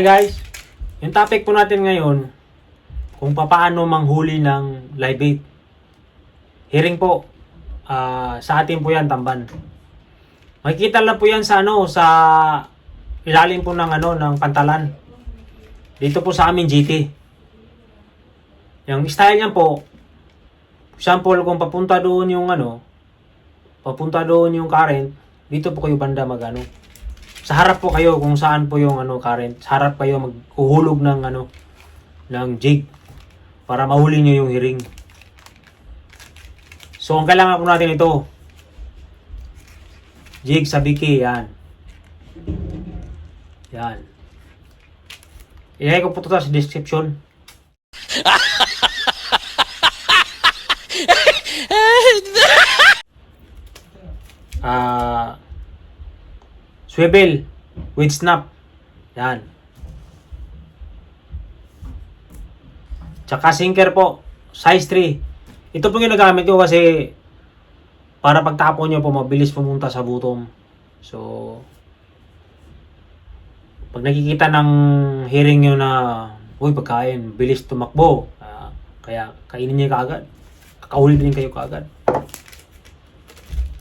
Hi guys! Yung topic po natin ngayon, kung paano manghuli ng live bait. Hearing po, sa atin po yan, tamban. Makikita lang po yan sa sa ilalim po ng pantalan. Dito po sa amin GT. Yung style niyan po, sample kung papunta doon yung papunta doon yung current, dito po kayo banda sa harap po kayo kung saan po yung current. Sa harap kayo maghuhulog ng jig para mahuli nyo yung hiring. So ang kailangan po natin ito, jig sa biki, yan. Yan. Ilagay ko po ito sa description. Swivel with snap. Yan. Tsaka sinker po, size 3. Ito po yung ginagamit ko kasi para pagtapon nyo po mabilis pumunta sa bottom. So pag nakikita ng hearing nyo na uy, pagkain, bilis tumakbo, kaya kainin niya kaagad, kakahuli din kayo kaagad.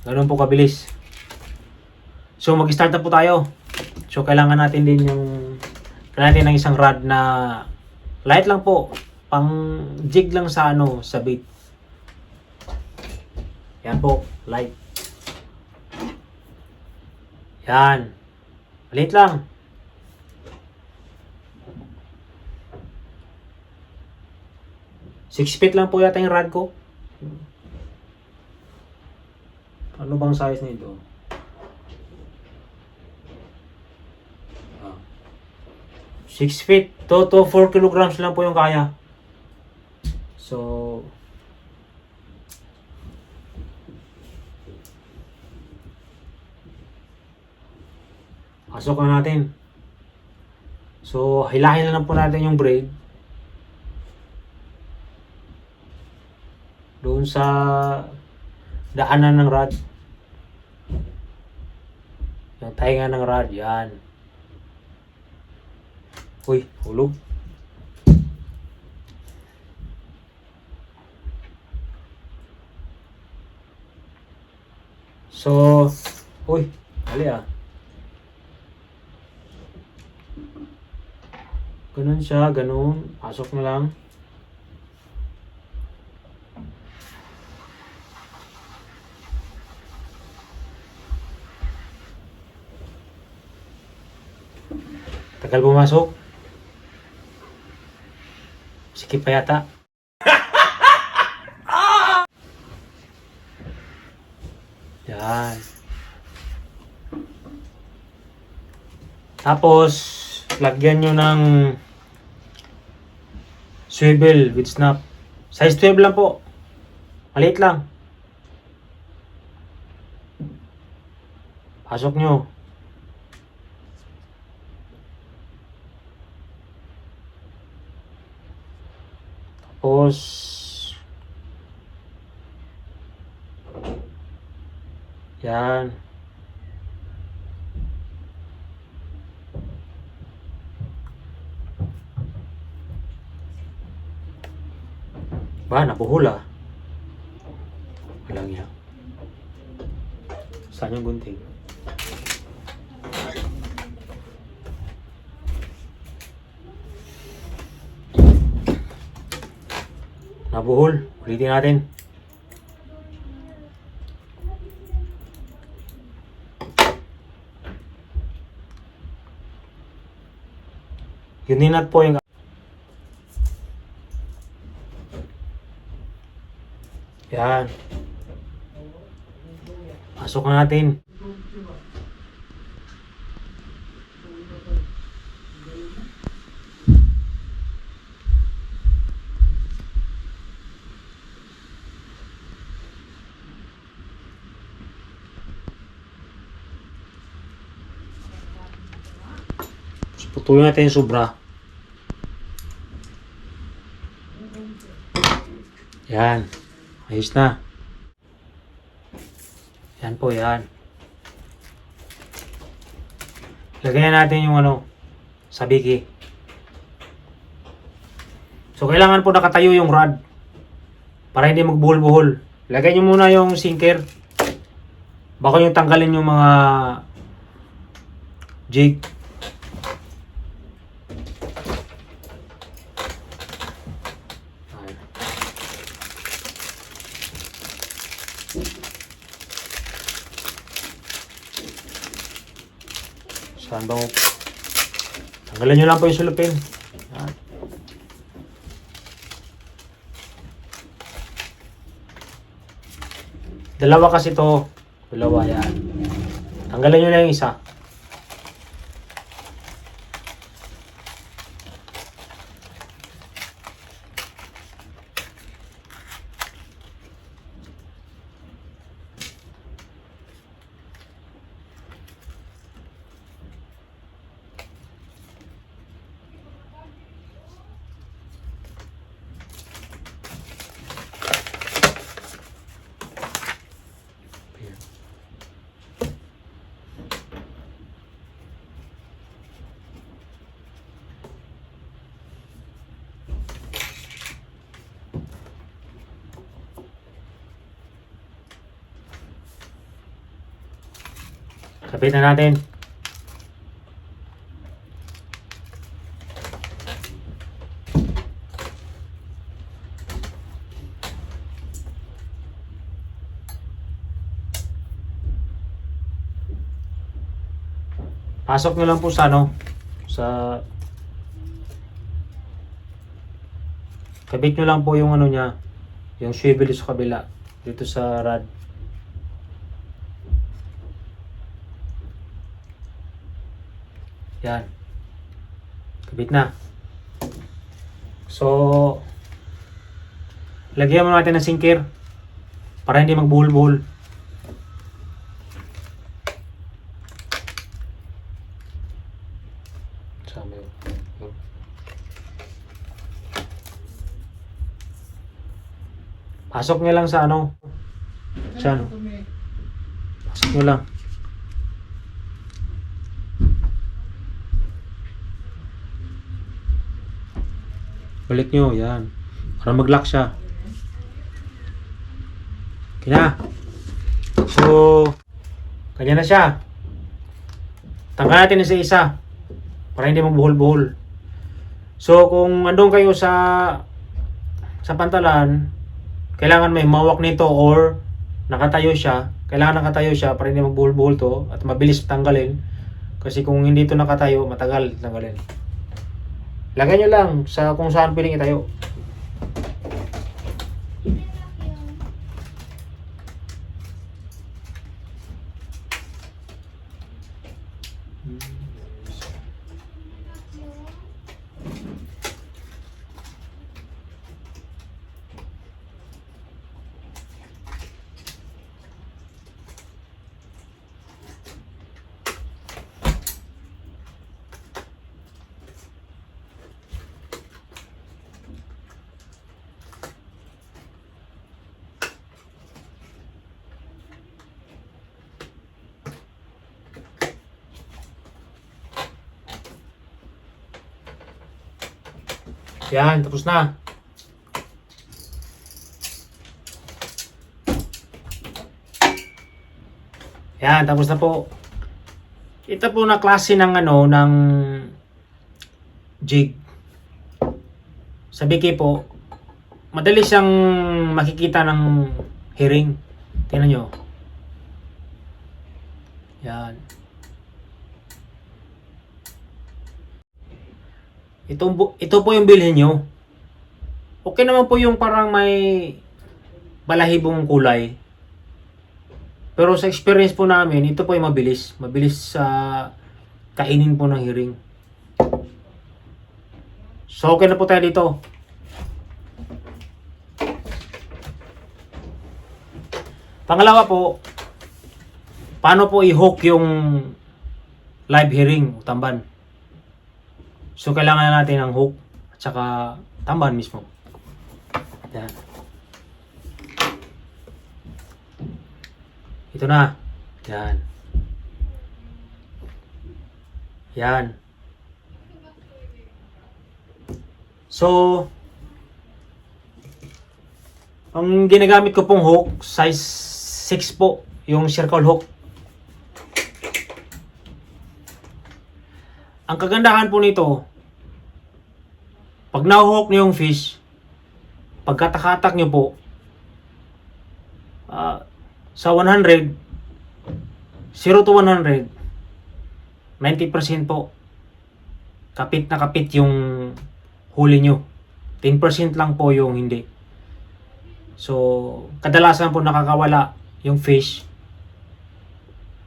Ganun po kabilis. So mag-start na po tayo. So kailangan natin din ng isang rod na light lang po, pang jig lang sa sa bait. Yan po, light. Yan. Maliit lang. Six feet lang po yata yung rod ko. Ano bang size nito? 6 feet. 2 to 4 kilograms lang po yung kaya. So, pasok na natin. So, hilahin na lang po natin yung braid. Doon sa daanan ng rod. Yung tainga ng rod, yan. Uy, hulog. So, uy, mali ganun siya, ganun. Pasok na lang. Tagal pumasok. Sikip pa yata. Yan. Tapos, lagyan nyo ng swivel with snap. Size 12 lang po. Maliit lang. Pasok nyo. Tapos yan. Ba, napuhul Walang yan. Saan yung gunting? Nabuhol. Ulitin natin. Yung ninat po yung yan. Pasok na natin. Putulin natin yung sobra. Yan. Ayos na. Yan po, yan. Lagyan natin yung sa biki. So, kailangan po nakatayo yung rod para hindi magbuhol-buhol. Lagay nyo muna yung sinker bago nyo tanggalin yung mga jig. Saan ba? Tanggalan nyo lang po yung sulupin. Yan. Dalawa kasi to. Dalawa yan. Tanggalan nyo lang yung isa. Kapit na natin. Pasok nyo lang po sa kabit nyo lang po yung niya, yung swivel sa kabila dito sa rod. Yan. Kabit na. So, lagyan mo natin ng sinker para hindi magbuhol-buhol. Pasok nyo lang sa pasok nyo lang. Balik nyo, yan. Para mag-lock siya. Okay na. So, kanya na siya. Tanggal natin sa isa para hindi magbuhol-buhol. So, kung andun kayo sa pantalan, kailangan may mawak nito or nakatayo siya. Kailangan nakatayo siya para hindi magbuhol-buhol to at mabilis tanggalin. Kasi kung hindi to nakatayo, matagal tanggalin. Lagay nyo lang sa kung saan pwedeng itayo. Yan, tapos na. Yan, tapos na po. Ito po na klase ng ng jig. Sa biki po, madali siyang makikita ng herring. Tingnan nyo. Yan. Ito po yung bilhin nyo. Okay naman po yung parang may balahibong kulay. Pero sa experience po namin, ito po yung mabilis. Mabilis sa kainin po ng herring. So okay na po tayo dito. Pangalawa po, paano po i-hook yung live herring o tamban? So, kailangan natin ng hook at saka tamban mismo. Yan. Ito na. Yan. Yan. So, ang ginagamit ko pong hook, size 6 po, yung circle hook. Ang kagandahan po nito, pag na-hook niyo yung fish, pagkatakatak nyo po, sa 100, 0 to 100, 90% po, kapit na kapit yung huli nyo. 10% lang po yung hindi. So, kadalasan po nakakawala yung fish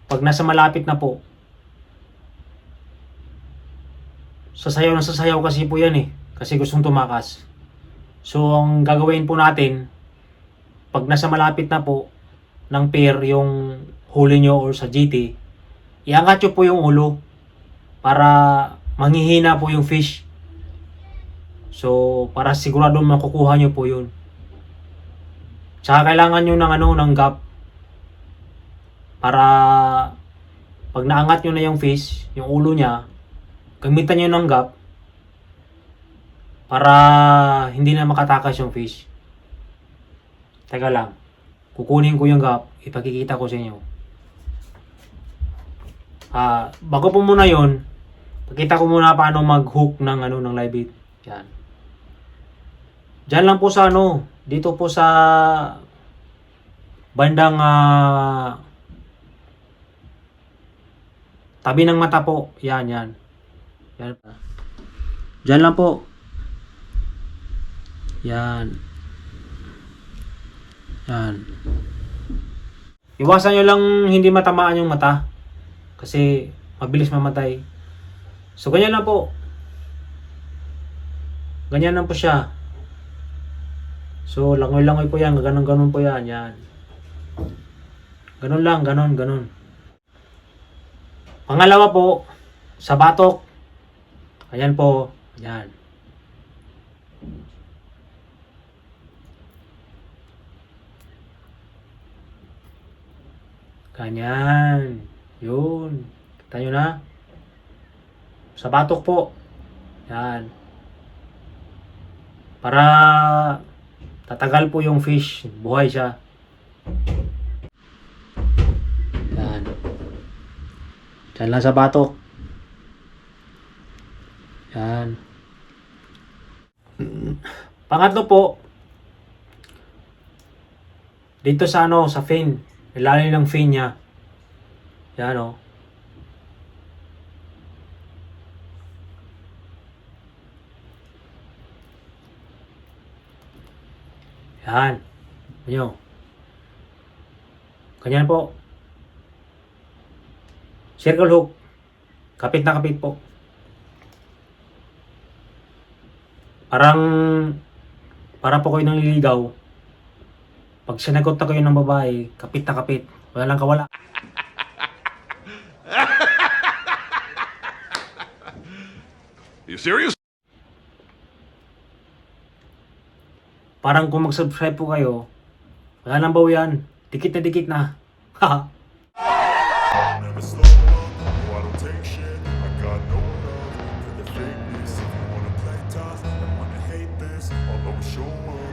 pag nasa malapit na po. Sasayaw na sasayaw kasi po yan eh. Kasi gustong tumakas. So, ang gagawin po natin, pag nasa malapit na po ng pair yung huli nyo or sa GT, iangat nyo po yung ulo para manghihina po yung fish. So, para sigurado makukuha nyo po yun. Tsaka kailangan nyo ng gap para pag naangat nyo na yung fish, yung ulo nya, gamitan nyo ng gap para hindi na makatakas yung fish. Teka lang, kukunin ko yung gap, ipakikita ko sa inyo. Bago po muna yon, pakita ko muna paano mag-hook ng live bait. Yan. Diyan lang po sa dito po sa bandang tabi ng mata po. Yan. Yan. Diyan lang po. Yan. Yan. Iwasan nyo lang hindi matamaan yung mata. Kasi mabilis mamatay. So, ganyan lang po. Ganyan lang po siya. So, langoy-langoy po yan. Ganon-ganon po yan. Yan. Ganon lang. Ganon. Pangalawa po, sa batok. Ayan po. Ayan. Ganyan. Yun. Kita nyo na. Sa batok po. Yan. Para tatagal po yung fish. Buhay siya. Yan. Diyan lang sa batok. Yan. Pangatlo po. Dito sa sa fin. Ilalim ng fin niya. Yan o. Yan. Ganyan. Ganyan po. Circle hook. Kapit na kapit po. Para po kayo naliligaw. Pag sinagot na kayo ng babae, kapit na kapit. Wala lang kawala. You serious? Parang kung mag-subscribe po kayo, wala nang bawi yan. Dikit na dikit na. Haha. Never slow up, no, I don't take shit. I got no love for the fakeness. If you wanna play tough and wanna hate this, I'll always show up.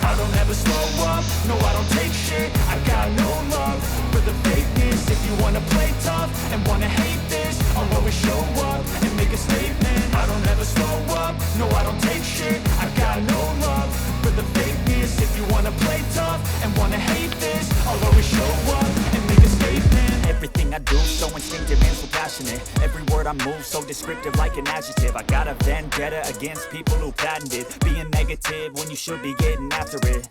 I don't ever slow up, no I don't take shit. I got no love for the fakeness. If you wanna play tough and wanna hate this, I'll always show up and make a statement. I don't ever slow up, no I don't take shit. I got no love for the fakeness. If you wanna play tough and wanna hate this, I'll always show up and make a statement. Everything I do so instinctive and so passionate. Every word I move so descriptive like an adjective. I got a vendetta against people who patented being negative when you should be getting after it.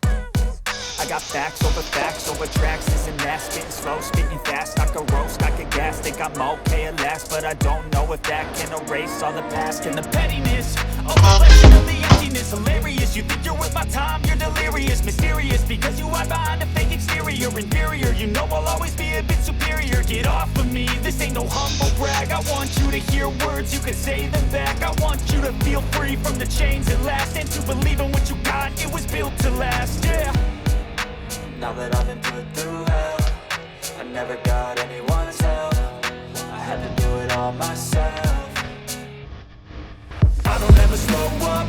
I got facts over tracks. This and that, spitting slow, spitting fast. I could roast, I could gas, think I'm okay at last, but I don't know if that can erase all the past and the pettiness. A reflection of the emptiness, hilarious. You think you're worth my time, you're delirious, mysterious because you hide behind a fake exterior. Inferior, you know I'll always be a bit superior. Get off of me, this ain't no humble brag. I want you to hear words, you can say them back. I want you to feel free from the chains at last, and to believe in what you got, it was built to last. Yeah. Now that I've been put through hell, I never got anyone's help. I had to do it all myself. I don't ever slow up.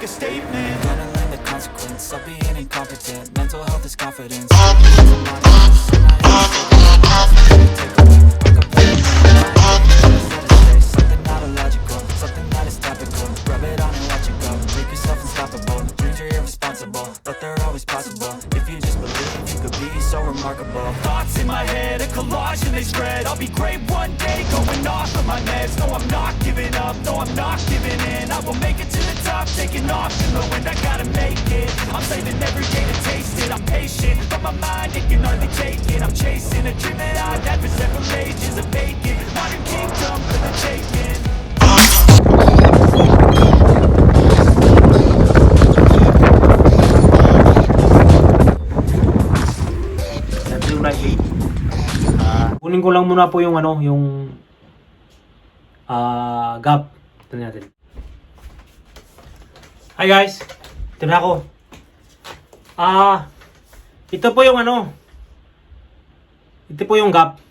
a statement. Gonna learn the consequence of being incompetent. Mental health is confidence. Something not illogical, something that is topical. Rub it on and watch it go. Make yourself unstoppable. Dreams are irresponsible, but they're always possible. If you just believe, you could be so remarkable. Thoughts in my head, a collage and they spread. I'll be great one day, going off of my meds. No, I'm not giving up, no, I'm not giving in. I will make it to the top, taking off in the wind. I gotta make it, I'm saving every day to taste it. I'm patient, but my mind, it can hardly take it. I'm chasing a dream that I've had for several ages. A vacant, modern kingdom for the taking. Kunin ko lang muna po yung gap. Ito natin. Hi guys, ito na ako. Ito po yung ito po yung gap.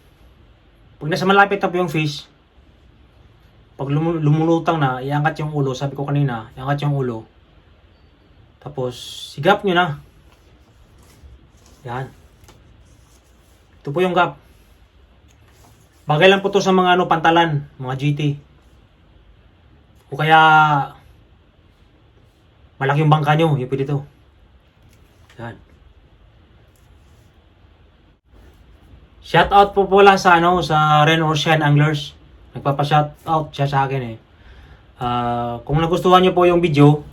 Pag nasa malapit na po yung fish, pag lumulutang na, iangat yung ulo. Sabi ko kanina, iangat yung ulo. Tapos, sigap nyo na. Yan. Ito po yung gap. Bagay lang po to sa mga pantalan, mga GT. O kaya malaki yung bangka nyo, yung pwede to. Yan. Shout out po pala sa sa Rain or Shine Anglers. Nagpapa-shout out siya sa akin eh. Kung nagustuhan niyo po yung video,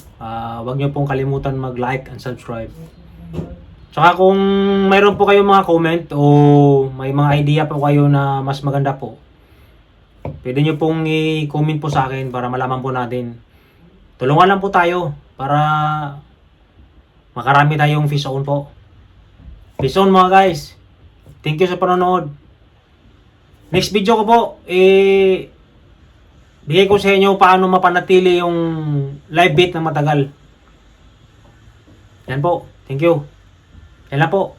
huwag niyo pong kalimutan mag-like and subscribe. Tsaka kung mayroon po kayong mga comment o may mga idea po kayo na mas maganda po, pwede nyo pong i-comment po sa akin para malaman po natin. Tulungan lang po tayo para makarami tayong fish on po. Fish on mga guys. Thank you sa panonood. Next video ko po, bigay ko sa inyo paano mapanatili yung live bait na matagal. Yan po. Thank you. Yan lang po.